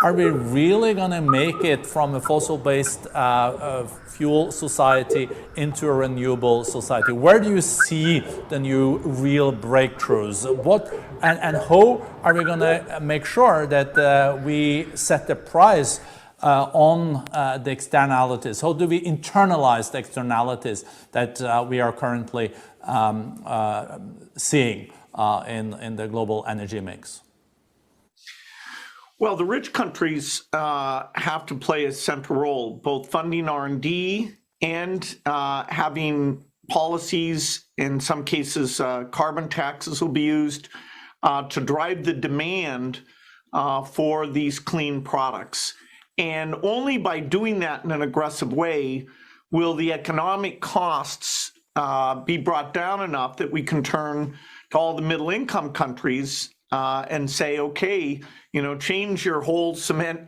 are we really going to make it from a fossil-based fuel society into a renewable society? Where do you see the new real breakthroughs? And how are we going to make sure that we set the price on the externalities? How do we internalize the externalities that we are currently seeing in the global energy mix? Well, the rich countries have to play a central role, both funding R&D and having policies. In some cases, carbon taxes will be used to drive the demand for these clean products. And only by doing that in an aggressive way will the economic costs be brought down enough that we can turn to all the middle income countries and say, okay, change your whole cement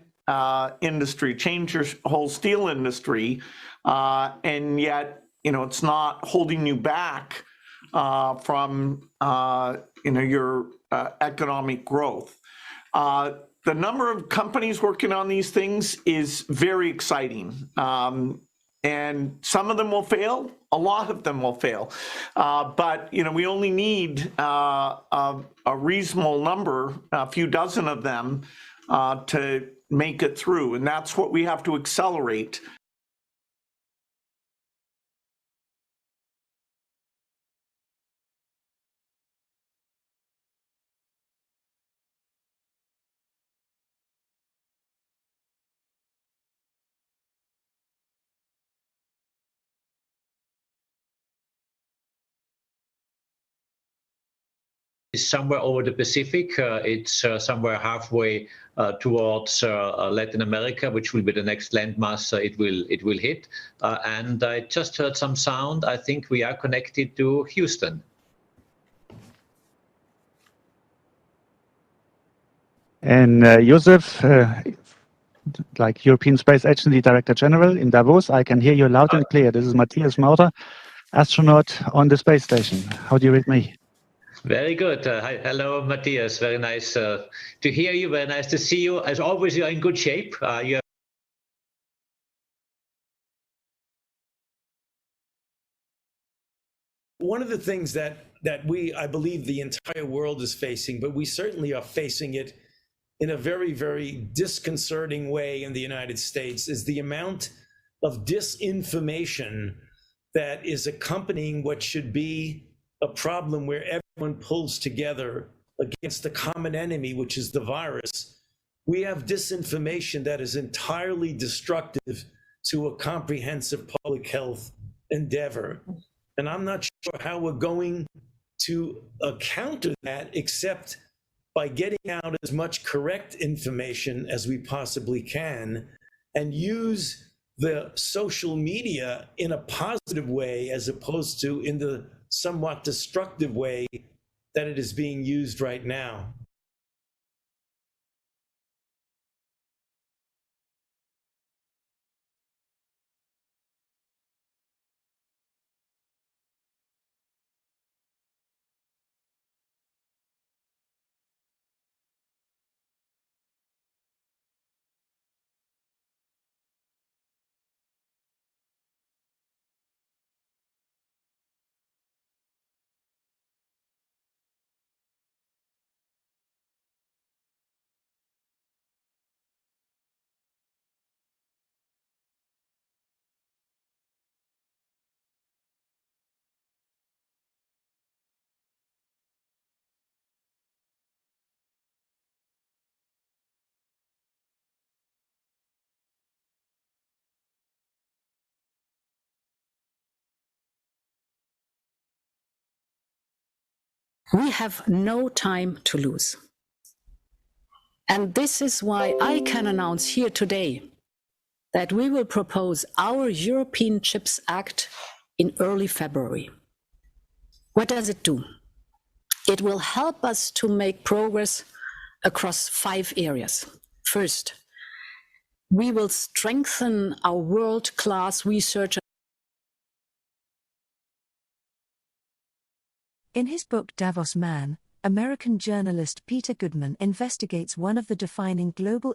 industry, change your whole steel industry, and yet, it's not holding you back from, your economic growth. The number of companies working on these things is very exciting. And some of them will fail, a lot of them will fail. But, we only need a reasonable number, a few dozen of them, to make it through. And that's what we have to accelerate. Is somewhere over the Pacific. It's somewhere halfway towards Latin America, which will be the next landmass it will hit. And I just heard some sound. I think we are connected to Houston. And Josef, like European Space Agency Director General in Davos, I can hear you loud and clear. This is Matthias Maurer, astronaut on the space station. How do you read me? Very good. Hello, Matthias. Very nice to hear you. Very nice to see you. As always, you are in good shape. One of the things that I believe the entire world is facing, but we certainly are facing it in a very, very disconcerting way in the United States, is the amount of disinformation that is accompanying what should be a problem where everyone pulls together against the common enemy, which is the virus. We have disinformation that is entirely destructive to a comprehensive public health endeavor. And I'm not sure how we're going to counter that except by getting out as much correct information as we possibly can and use the social media in a positive way as opposed to in the somewhat destructive way that it is being used right now. We have no time to lose. And this is why I can announce here today that we will propose our European Chips Act in early February. What does it do? It will help us to make progress across 5 areas. First, we will strengthen our world-class research. In his book Davos Man, American journalist Peter Goodman investigates one of the defining global